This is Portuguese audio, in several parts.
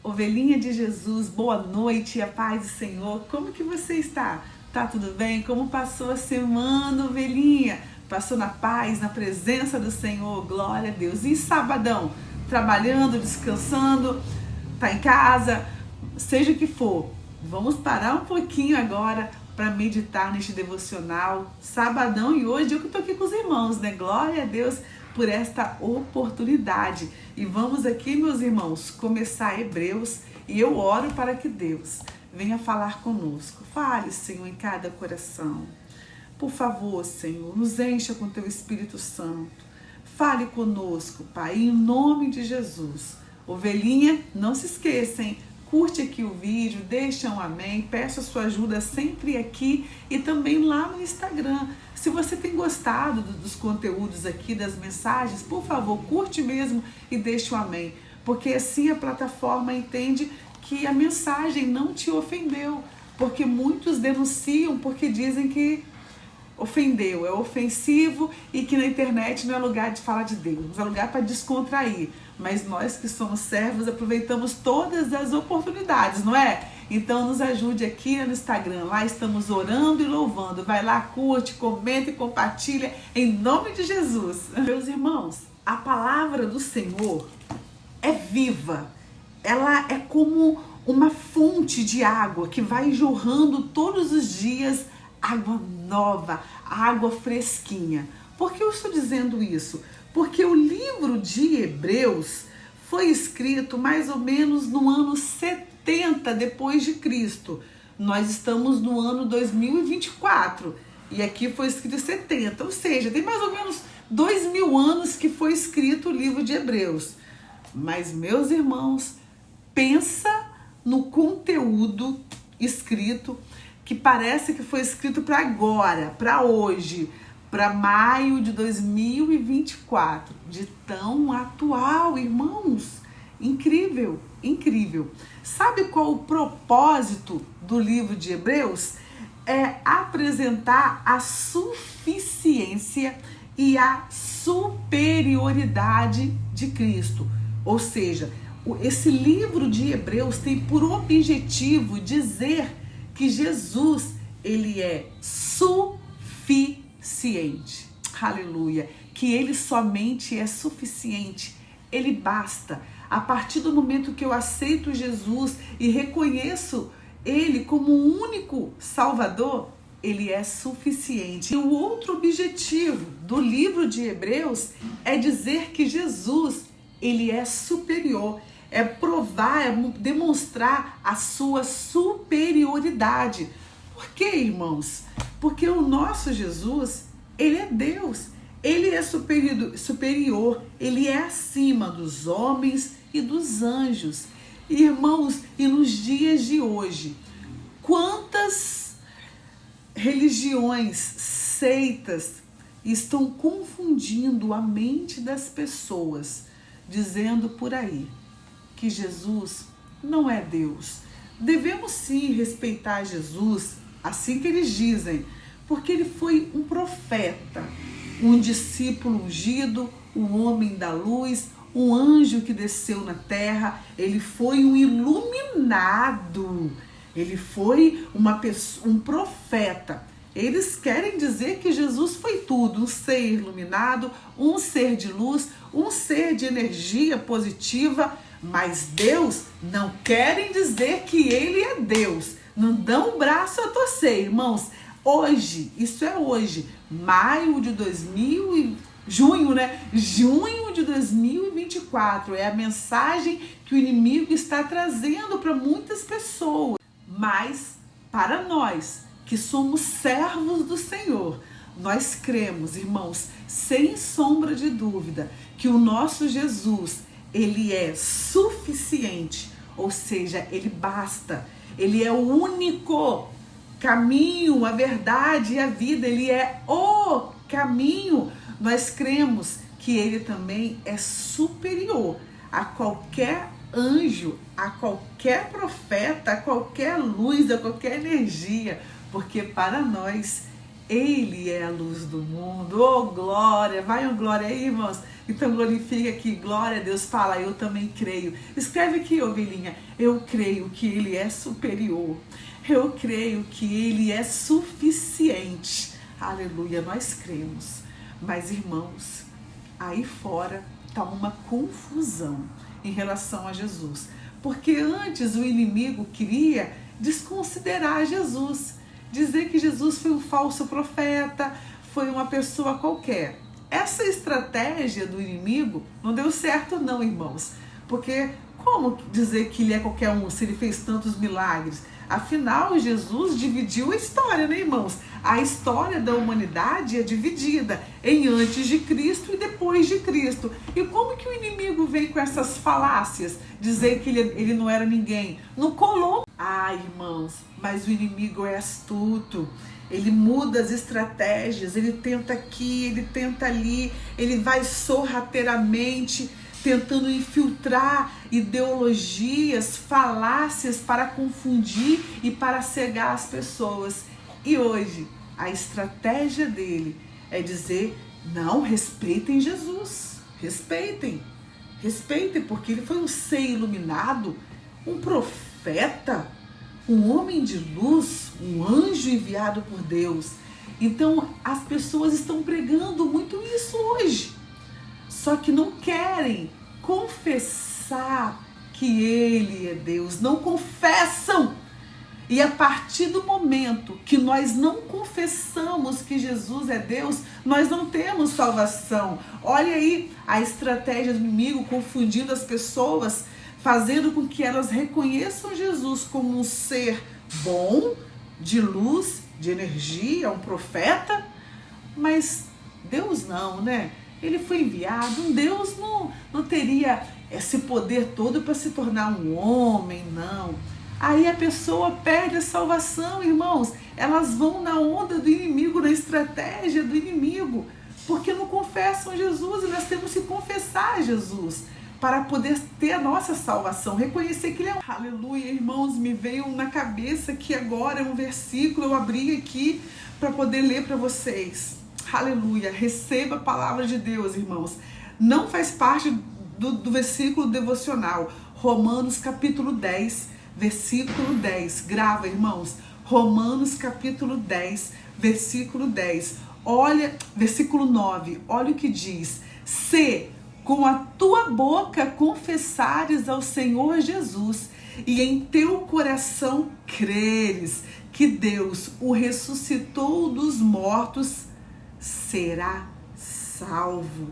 Ovelhinha de Jesus, boa noite, a paz do Senhor. Como que você está? Tá tudo bem? Como passou a semana, ovelhinha? Passou na paz, na presença do Senhor, glória a Deus. E sabadão? Trabalhando, descansando, tá em casa, seja o que for. Vamos parar um pouquinho agora para meditar neste devocional. Sabadão e hoje eu que tô aqui com os irmãos, né? Glória a Deus por esta oportunidade. E vamos aqui, meus irmãos, começar Hebreus, e eu oro para que Deus venha falar conosco. Fale, Senhor, em cada coração. Por favor, Senhor, nos encha com teu Espírito Santo. Fale conosco, Pai, em nome de Jesus. Ovelhinha, não se esqueça, hein? Curte aqui o vídeo, deixa um amém, peço a sua ajuda sempre aqui e também lá no Instagram. Se você tem gostado dos conteúdos aqui, das mensagens, por favor, curte mesmo e deixa um amém, porque assim a plataforma entende que a mensagem não te ofendeu, porque muitos denunciam porque dizem que ofendeu, é ofensivo e que na internet não é lugar de falar de Deus, é lugar para descontrair. Mas nós que somos servos aproveitamos todas as oportunidades, não é? Então nos ajude aqui no Instagram, lá estamos orando e louvando. Vai lá, curte, comenta e compartilha em nome de Jesus. Meus irmãos, a palavra do Senhor é viva, ela é como uma fonte de água que vai jorrando todos os dias, água nova, água fresquinha. Por que eu estou dizendo isso? Porque o livro de Hebreus foi escrito mais ou menos no ano 70 depois de Cristo. Nós estamos no ano 2024 e aqui foi escrito em 70, ou seja, tem mais ou menos 2000 anos que foi escrito o livro de Hebreus. Mas, meus irmãos, pensa no conteúdo escrito que parece que foi escrito para agora, para hoje, para maio de 2024, de tão atual, irmãos. Incrível, incrível. Sabe qual o propósito do livro de Hebreus? É apresentar a suficiência e a superioridade de Cristo. Ou seja, esse livro de Hebreus tem por objetivo dizer que Jesus, ele é suficiente. Aleluia. Que ele somente é suficiente. Ele basta. A partir do momento que eu aceito Jesus e reconheço ele como o único Salvador, ele é suficiente. E o outro objetivo do livro de Hebreus é dizer que Jesus, ele é superior. É provar, é demonstrar a sua superioridade. Por quê, irmãos? Porque o nosso Jesus, ele é Deus. Ele é superior, ele é acima dos homens e dos anjos. Irmãos, e nos dias de hoje, quantas religiões, seitas estão confundindo a mente das pessoas, dizendo por aí que Jesus não é Deus. Devemos sim respeitar Jesus, assim que eles dizem, porque ele foi um profeta, um discípulo ungido, um homem da luz, um anjo que desceu na terra. Ele foi um iluminado, ele foi um profeta. Eles querem dizer que Jesus foi tudo, um ser iluminado, um ser de luz, um ser de energia positiva. Mas Deus não querem dizer que ele é Deus. Não dão um braço a torcer, irmãos. Hoje, isso é hoje, junho de 2024, é a mensagem que o inimigo está trazendo para muitas pessoas. Mas para nós, que somos servos do Senhor, nós cremos, irmãos, sem sombra de dúvida, que o nosso Jesus, ele é suficiente, ou seja, ele basta, ele é o único caminho, a verdade e a vida, ele é o caminho. Nós cremos que ele também é superior a qualquer anjo, a qualquer profeta, a qualquer luz, a qualquer energia, porque para nós ele é a luz do mundo. Oh, glória! Vai um glória aí, irmãos. Então glorifica aqui, glória a Deus, fala, eu também creio. Escreve aqui, ovelhinha, eu creio que Ele é superior. Eu creio que Ele é suficiente. Aleluia, nós cremos. Mas, irmãos, aí fora está uma confusão em relação a Jesus. Porque antes o inimigo queria desconsiderar Jesus, dizer que Jesus foi um falso profeta, foi uma pessoa qualquer. Essa estratégia do inimigo não deu certo não, irmãos. Porque como dizer que ele é qualquer um se ele fez tantos milagres? Afinal, Jesus dividiu a história, né, irmãos? A história da humanidade é dividida em antes de Cristo e depois de Cristo. E como que o inimigo vem com essas falácias? Dizer que ele não era ninguém. Não colou. Ah, irmãos, mas o inimigo é astuto. Ele muda as estratégias, ele tenta aqui, ele tenta ali, ele vai sorrateiramente tentando infiltrar ideologias, falácias para confundir e para cegar as pessoas. E hoje, a estratégia dele é dizer, não, respeitem Jesus, respeitem, porque ele foi um ser iluminado, um profeta, um homem de luz, um anjo enviado por Deus. Então, as pessoas estão pregando muito isso hoje. Só que não querem confessar que Ele é Deus. Não confessam. E a partir do momento que nós não confessamos que Jesus é Deus, nós não temos salvação. Olha aí a estratégia do inimigo confundindo as pessoas, fazendo com que elas reconheçam Jesus como um ser bom, de luz, de energia, um profeta, mas Deus não, né? Ele foi enviado, um Deus não teria esse poder todo para se tornar um homem, não. Aí a pessoa perde a salvação, irmãos. Elas vão na onda do inimigo, na estratégia do inimigo, porque não confessam Jesus, e nós temos que confessar Jesus para poder ter a nossa salvação, reconhecer que Ele é. Aleluia, irmãos, me veio na cabeça que agora é um versículo, eu abri aqui para poder ler para vocês. Aleluia, receba a palavra de Deus, irmãos. Não faz parte do versículo devocional, Romanos capítulo 10, versículo 10. Grava, irmãos, Romanos capítulo 10, versículo 10. Olha, versículo 9, olha o que diz. Se com a tua boca confessares ao Senhor Jesus e em teu coração creres que Deus o ressuscitou dos mortos, será salvo.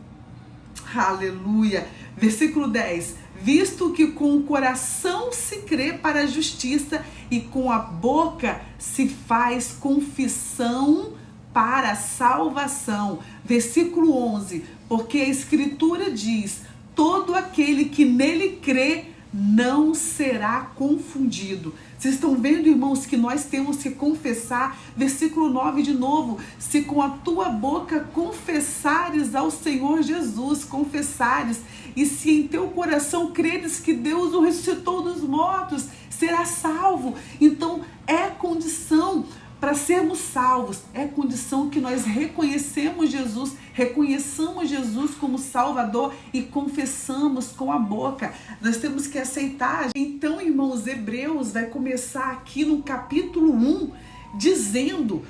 Aleluia. Versículo 10. Visto que com o coração se crê para a justiça e com a boca se faz confissão para a salvação. Versículo 11. Porque a Escritura diz, todo aquele que nele crê não será confundido. Vocês estão vendo, irmãos, que nós temos que confessar. Versículo 9 de novo. Se com a tua boca confessares ao Senhor Jesus, confessares, e se em teu coração creres que Deus o ressuscitou dos mortos, será salvo. Então, é condição para sermos salvos, é condição que nós reconheçamos Jesus como Salvador e confessamos com a boca. Nós temos que aceitar. Então, irmãos, Hebreus vai começar aqui no capítulo 1, dizendo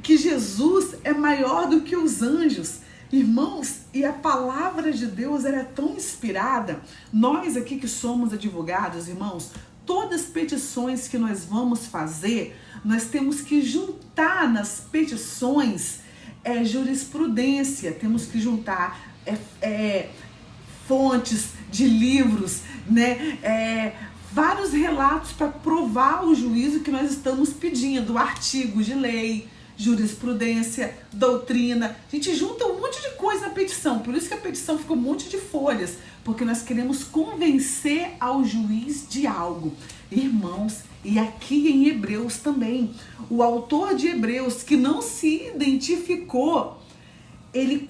que Jesus é maior do que os anjos. Irmãos, e a palavra de Deus era tão inspirada. Nós aqui que somos advogados, irmãos, todas as petições que nós vamos fazer, nós temos que juntar nas petições jurisprudência, temos que juntar fontes de livros, né? Vários relatos para provar o juízo que nós estamos pedindo, artigos de lei, jurisprudência, doutrina. A gente junta um monte de coisa na petição, por isso que a petição ficou um monte de folhas, porque nós queremos convencer ao juiz de algo. Irmãos, e aqui em Hebreus também, o autor de Hebreus, que não se identificou, ele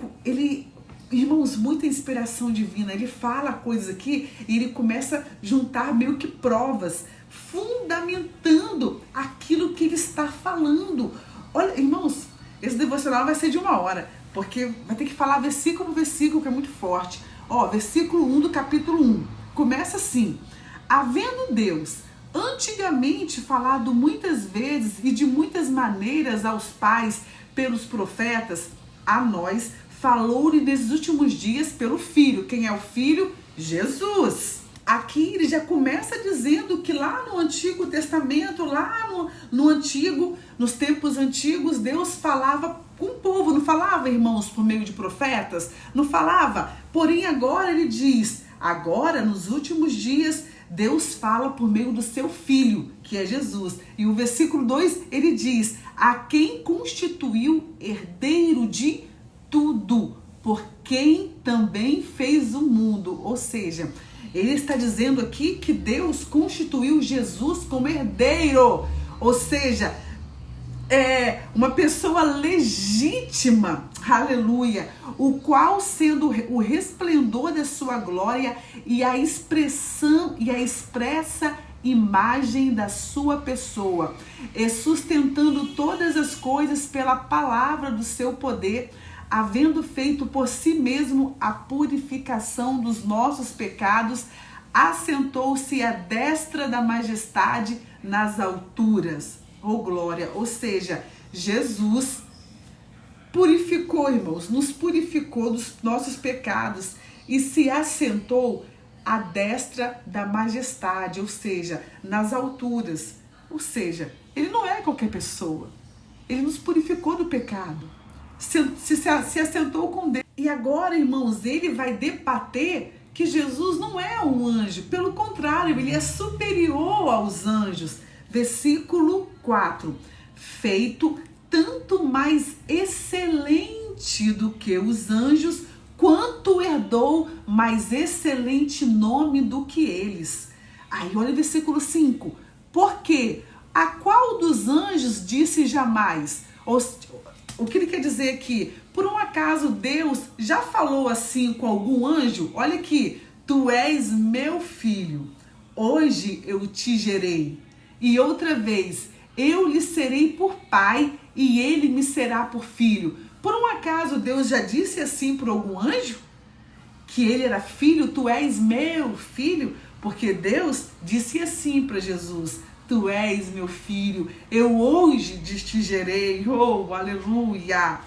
irmãos, muita inspiração divina, ele fala coisas aqui e ele começa a juntar meio que provas, fundamentando aquilo que ele está falando. Olha, irmãos, esse devocional vai ser de 1 hora, porque vai ter que falar versículo por versículo, que é muito forte. Ó, versículo 1 do capítulo 1. Começa assim: havendo Deus antigamente falado muitas vezes e de muitas maneiras aos pais pelos profetas, a nós falou-lhe nesses últimos dias pelo Filho. Quem é o Filho? Jesus. Aqui ele já começa dizendo que lá no Antigo Testamento, lá nos tempos antigos, Deus falava com o povo. Não falava, irmãos, por meio de profetas? Não falava? Porém, agora ele diz, agora, nos últimos dias, Deus fala por meio do seu Filho, que é Jesus. E o versículo 2, ele diz, a quem constituiu herdeiro de tudo, por quem também fez o mundo. Ou seja, ele está dizendo aqui que Deus constituiu Jesus como herdeiro. Ou seja, é uma pessoa legítima, aleluia, o qual sendo o resplendor da sua glória e a expressão e a expressa imagem da sua pessoa, e sustentando todas as coisas pela palavra do seu poder, havendo feito por si mesmo a purificação dos nossos pecados, assentou-se à destra da majestade nas alturas. Oh, glória! Ou seja, Jesus purificou, irmãos, nos purificou dos nossos pecados e se assentou à destra da majestade, ou seja, nas alturas. Ou seja, ele não é qualquer pessoa. Ele nos purificou do pecado. Se assentou com Deus. E agora, irmãos, ele vai debater que Jesus não é um anjo. Pelo contrário, ele é superior aos anjos. Versículo 4. Feito tanto mais excelente do que os anjos, quanto herdou mais excelente nome do que eles. Aí olha o versículo 5. Porque a qual dos anjos disse jamais? O que ele quer dizer aqui? Por um acaso Deus já falou assim com algum anjo? Olha aqui, tu és meu filho, hoje eu te gerei. E outra vez, eu lhe serei por pai e ele me será por filho. Por um acaso Deus já disse assim por algum anjo? Que ele era filho, tu és meu filho? Porque Deus disse assim para Jesus, tu és meu filho, eu hoje te gerei, oh, aleluia.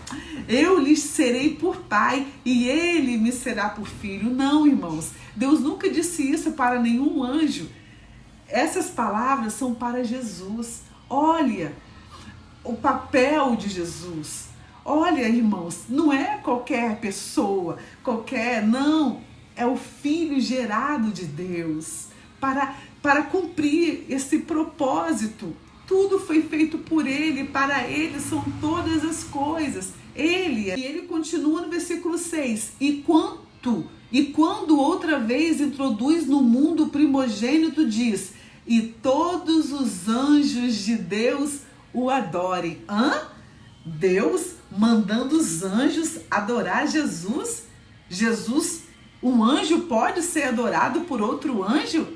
Eu lhe serei por pai e ele me será por filho. Não, irmãos, Deus nunca disse isso para nenhum anjo. Essas palavras são para Jesus. Olha o papel de Jesus. Olha, irmãos, não é qualquer pessoa, não. É o Filho gerado de Deus para cumprir esse propósito. Tudo foi feito por ele, para ele são todas as coisas. E ele continua no versículo 6. E quando outra vez introduz no mundo o primogênito, diz, e todos os anjos de Deus o adorem. Deus mandando os anjos adorar Jesus? Um anjo pode ser adorado por outro anjo?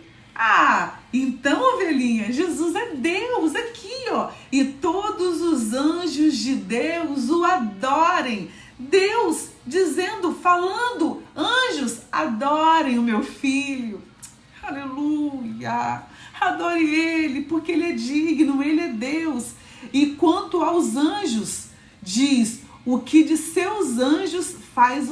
Então, ovelhinha, Jesus é Deus aqui, ó. E todos os anjos de Deus o adorem. Deus dizendo, falando, anjos, adorem o meu filho. Aleluia. Adore ele, porque ele é digno, ele é Deus. E quanto aos anjos, diz, o que de seus anjos faz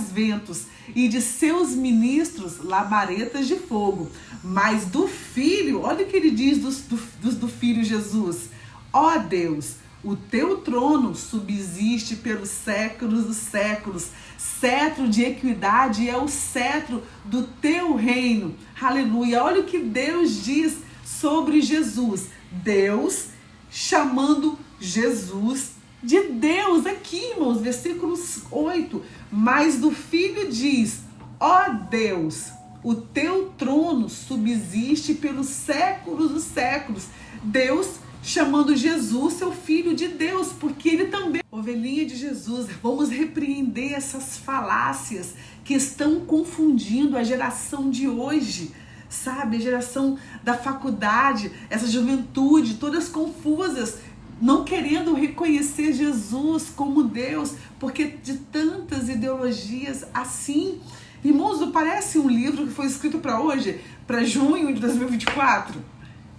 ventos, e de seus ministros labaredas de fogo. Mas do Filho, olha o que ele diz do Filho Jesus. Ó Deus, o teu trono subsiste pelos séculos dos séculos. Cetro de equidade é o cetro do teu reino. Aleluia. Olha o que Deus diz sobre Jesus. Deus chamando Jesus de Deus. Aqui, irmãos, versículo 8. Mas do Filho diz, ó Deus, o teu trono subsiste pelos séculos dos séculos. Deus chamando Jesus, seu Filho, de Deus, porque ele também, ovelhinha de Jesus. Vamos repreender essas falácias que estão confundindo a geração de hoje, sabe? A geração da faculdade, essa juventude, todas confusas. não querendo reconhecer Jesus como Deus, porque de tantas ideologias assim. Irmãos, não parece um livro que foi escrito para hoje, para junho de 2024?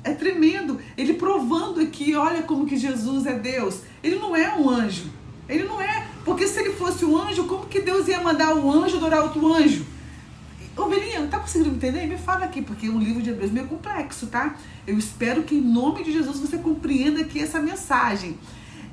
É tremendo. Ele provando aqui, olha como que Jesus é Deus. Ele não é um anjo. Ele não é. Porque se ele fosse um anjo, como que Deus ia mandar o anjo adorar outro anjo? Ovelhinha, tá conseguindo entender? Me fala aqui, porque o livro de Hebreus é meio complexo, tá? Eu espero que em nome de Jesus você compreenda aqui essa mensagem.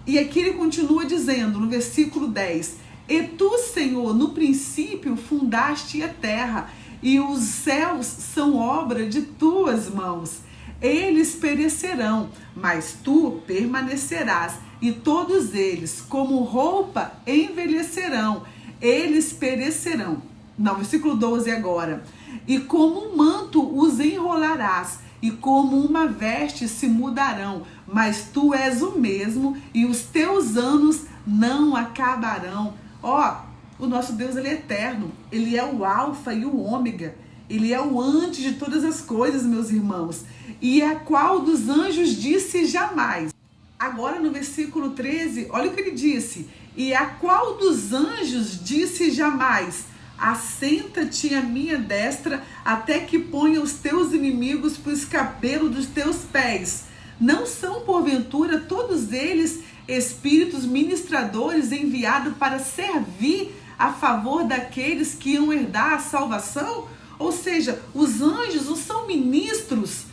E aqui ele continua dizendo, no versículo 10, e tu, Senhor, no princípio fundaste a terra, e os céus são obra de tuas mãos. Eles perecerão, mas tu permanecerás, e todos eles, como roupa, envelhecerão. Eles perecerão. Não, versículo 12 agora. E como um manto os enrolarás, e como uma veste se mudarão, mas tu és o mesmo, e os teus anos não acabarão. Ó, o nosso Deus, ele é eterno, ele é o alfa e o ômega, ele é o antes de todas as coisas, meus irmãos, e a qual dos anjos disse jamais. Agora no versículo 13, olha o que ele disse, e a qual dos anjos disse jamais, assenta-te à minha destra, até que ponha os teus inimigos por escabelo dos teus pés. Não são, porventura, todos eles espíritos ministradores enviados para servir a favor daqueles que iam herdar a salvação? Ou seja, os anjos não são ministros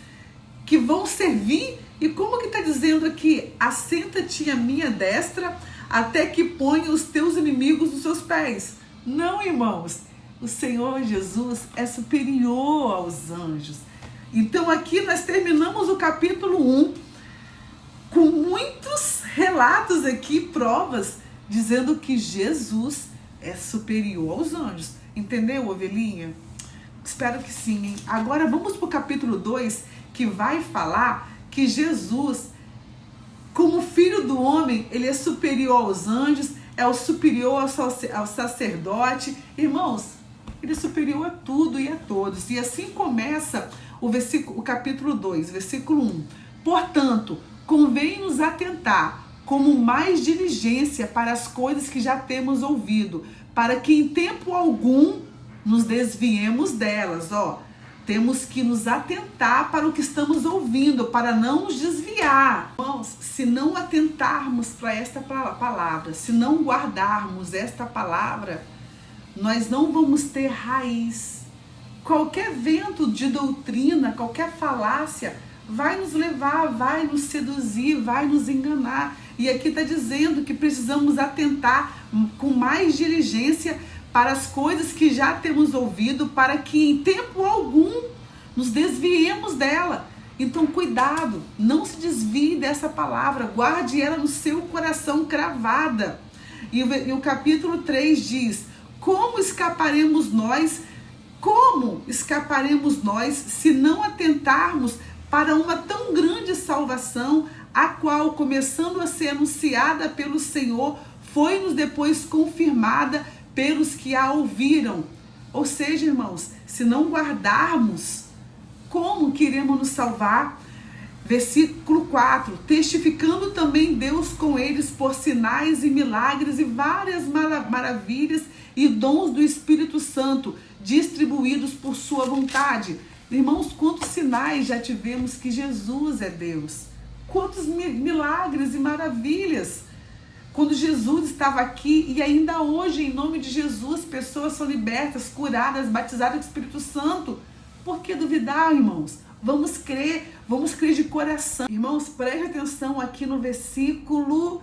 que vão servir? E como que está dizendo aqui? Assenta-te à minha destra, até que ponha os teus inimigos nos seus pés. Não, irmãos, o Senhor Jesus é superior aos anjos. Então aqui nós terminamos o capítulo 1 com muitos relatos aqui, provas, dizendo que Jesus é superior aos anjos. Entendeu, ovelhinha? Espero que sim, hein? Agora vamos para o capítulo 2, que vai falar que Jesus, como filho do homem, ele é superior aos anjos, é o superior ao sacerdote. Irmãos, ele é superior a tudo e a todos. E assim começa o capítulo 2, versículo 1. Portanto, convém-nos atentar como mais diligência para as coisas que já temos ouvido, para que em tempo algum nos desviemos delas. Temos que nos atentar para o que estamos ouvindo, para não nos desviar. Irmãos, se não atentarmos para esta palavra, se não guardarmos esta palavra, nós não vamos ter raiz. Qualquer vento de doutrina, qualquer falácia, vai nos levar, vai nos seduzir, vai nos enganar. E aqui está dizendo que precisamos atentar com mais diligência para as coisas que já temos ouvido, para que em tempo algum nos desviemos dela. Então cuidado, não se desvie dessa palavra, guarde ela no seu coração cravada. E o capítulo 3 diz, como escaparemos nós se não atentarmos para uma tão grande salvação, a qual, começando a ser anunciada pelo Senhor, foi-nos depois confirmada pelos que a ouviram. Ou seja, irmãos, se não guardarmos, como que iremos nos salvar? Versículo 4, testificando também Deus com eles por sinais e milagres e várias maravilhas e dons do Espírito Santo, distribuídos por sua vontade. Irmãos, quantos sinais já tivemos que Jesus é Deus? Quantos milagres e maravilhas! Quando Jesus estava aqui, e ainda hoje, em nome de Jesus, pessoas são libertas, curadas, batizadas com o Espírito Santo. Por que duvidar, irmãos? Vamos crer de coração. Irmãos, preste atenção aqui no versículo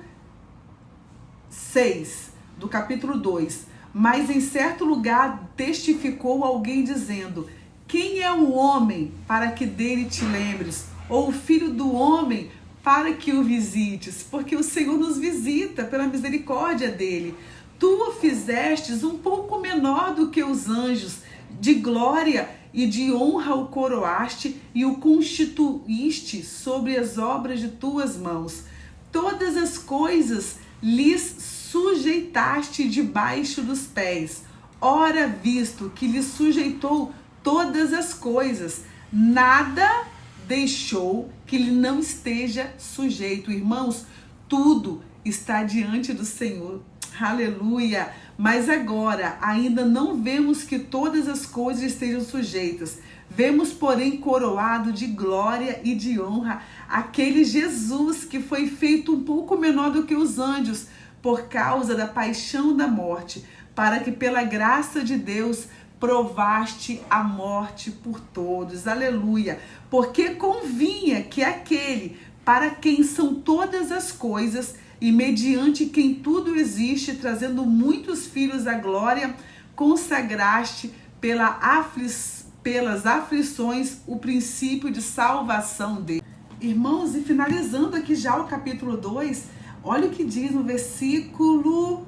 6 do capítulo 2. Mas em certo lugar testificou alguém dizendo, quem é o homem para que dele te lembres? Ou o filho do homem para que o visites? Porque o Senhor nos visita pela misericórdia dele. Tu o fizestes um pouco menor do que os anjos, de glória e de honra o coroaste e o constituíste sobre as obras de tuas mãos. Todas as coisas lhes sujeitaste debaixo dos pés. Ora, visto que lhe sujeitou todas as coisas, nada deixou que lhe não esteja sujeito. Irmãos, tudo está diante do Senhor. Aleluia! Mas agora ainda não vemos que todas as coisas estejam sujeitas. Vemos, porém, coroado de glória e de honra aquele Jesus que foi feito um pouco menor do que os anjos por causa da paixão da morte, para que pela graça de Deus provaste a morte por todos. Aleluia! Porque convinha que aquele para quem são todas as coisas e mediante quem tudo existe, trazendo muitos filhos à glória, consagraste pelas aflições o princípio de salvação dele. Irmãos, e finalizando aqui já o capítulo 2, olha o que diz no versículo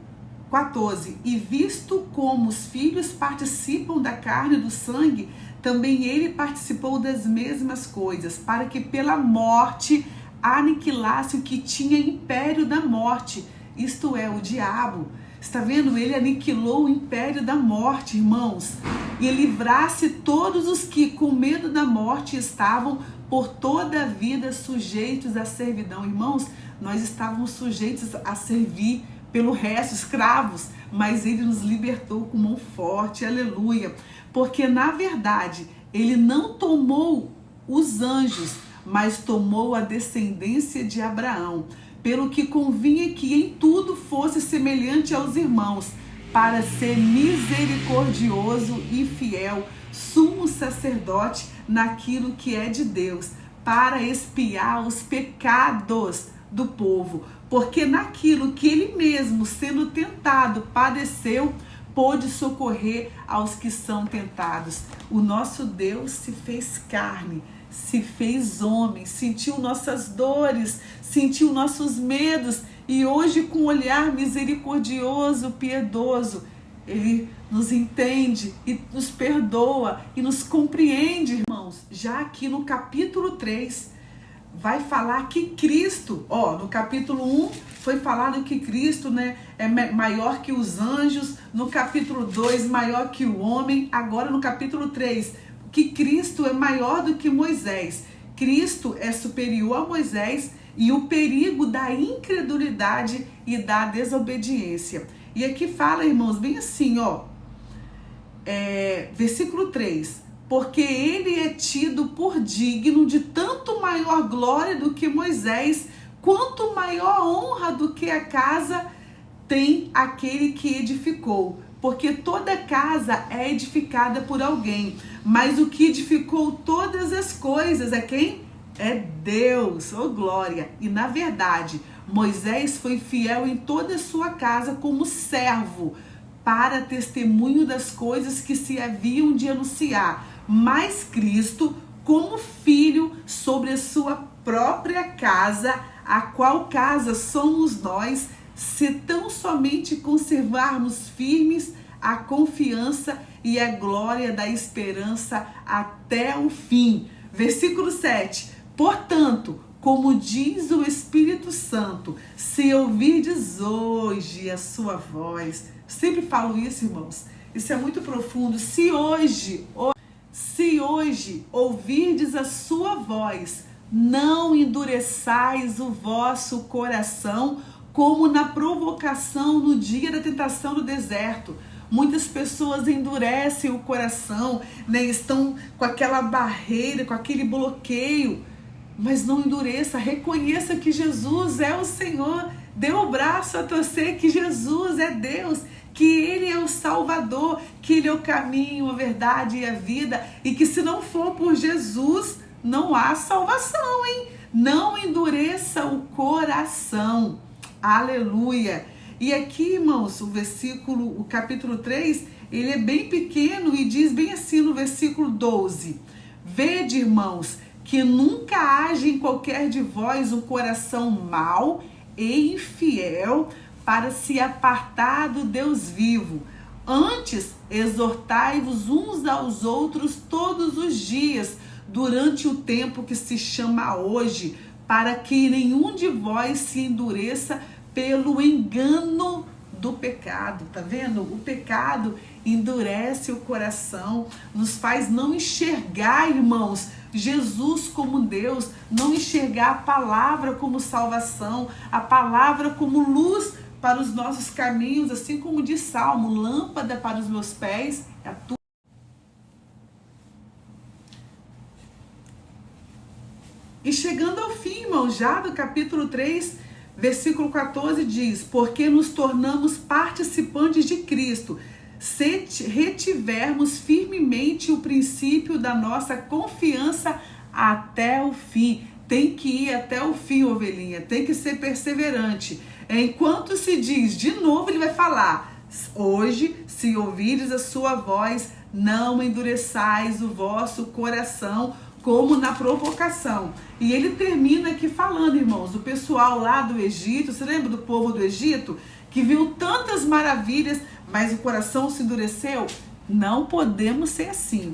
14. E visto como os filhos participam da carne e do sangue, também ele participou das mesmas coisas, para que pela morte aniquilasse o que tinha império da morte, isto é, o diabo. Está vendo? Ele aniquilou o império da morte, irmãos, e livrasse todos os que com medo da morte estavam por toda a vida sujeitos à servidão. Irmãos, nós estávamos sujeitos a servir pelo resto, escravos, mas ele nos libertou com mão forte, aleluia, porque na verdade ele não tomou os anjos, mas tomou a descendência de Abraão, pelo que convinha que em tudo fosse semelhante aos irmãos, para ser misericordioso e fiel, sumo sacerdote naquilo que é de Deus, para expiar os pecados do povo, porque naquilo que ele mesmo, sendo tentado, padeceu, pôde socorrer aos que são tentados. O nosso Deus se fez carne, se fez homem, sentiu nossas dores, sentiu nossos medos, e hoje, com um olhar misericordioso, piedoso, ele nos entende e nos perdoa e nos compreende, irmãos. Já aqui no capítulo 3 vai falar que Cristo, no capítulo 1 foi falado que Cristo, é maior que os anjos, no capítulo 2 maior que o homem, agora no capítulo 3 que Cristo é maior do que Moisés. Cristo é superior a Moisés e o perigo da incredulidade e da desobediência. E aqui fala, irmãos, bem assim, versículo 3. Porque ele é tido por digno de tanto maior glória do que Moisés, quanto maior honra do que a casa tem aquele que edificou. Porque toda casa é edificada por alguém, mas o que edificou todas as coisas é quem? É Deus, glória! E na verdade, Moisés foi fiel em toda a sua casa como servo, para testemunho das coisas que se haviam de anunciar, mas Cristo como filho sobre a sua própria casa, a qual casa somos nós, se tão somente conservarmos firmes a confiança e a glória da esperança até o fim. Versículo 7. Portanto, como diz o Espírito Santo, se ouvirdes hoje a sua voz. Sempre falo isso, irmãos. Isso é muito profundo. Se hoje ouvirdes a sua voz, não endureçais o vosso coração, como na provocação no dia da tentação do deserto. Muitas pessoas endurecem o coração, estão com aquela barreira, com aquele bloqueio, mas não endureça, reconheça que Jesus é o Senhor, dê o braço a torcer que Jesus é Deus, que Ele é o Salvador, que Ele é o caminho, a verdade e a vida, e que se não for por Jesus, não há salvação, hein? Não endureça o coração. Aleluia! E aqui, irmãos, o capítulo 3, ele é bem pequeno e diz bem assim no versículo 12. Vede, irmãos, que nunca haja em qualquer de vós um coração mau e infiel para se apartar do Deus vivo. Antes, exortai-vos uns aos outros todos os dias, durante o tempo que se chama hoje, para que nenhum de vós se endureça pelo engano do pecado. Tá vendo? O pecado endurece o coração, nos faz não enxergar, irmãos, Jesus como Deus, não enxergar a palavra como salvação, a palavra como luz para os nossos caminhos, assim como diz Salmo, lâmpada para os meus pés, é a tua. E chegando ao fim, irmãos, já do capítulo 3, versículo 14 diz: porque nos tornamos participantes de Cristo, se retivermos firmemente o princípio da nossa confiança até o fim. Tem que ir até o fim, ovelhinha, tem que ser perseverante. Enquanto se diz, de novo ele vai falar: hoje, se ouvires a sua voz, não endureçais o vosso coração, como na provocação. E ele termina aqui falando, irmãos, do pessoal lá do Egito. Você lembra do povo do Egito? Que viu tantas maravilhas, mas o coração se endureceu? Não podemos ser assim.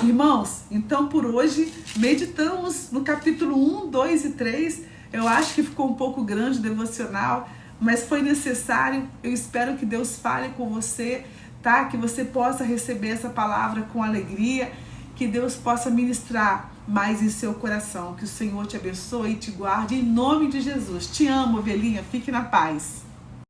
Irmãos, então por hoje meditamos no capítulo 1, 2 e 3. Eu acho que ficou um pouco grande o devocional, mas foi necessário. Eu espero que Deus fale com você, tá? Que você possa receber essa palavra com alegria, que Deus possa ministrar mais em seu coração. Que o Senhor te abençoe e te guarde em nome de Jesus. Te amo, ovelhinha. Fique na paz.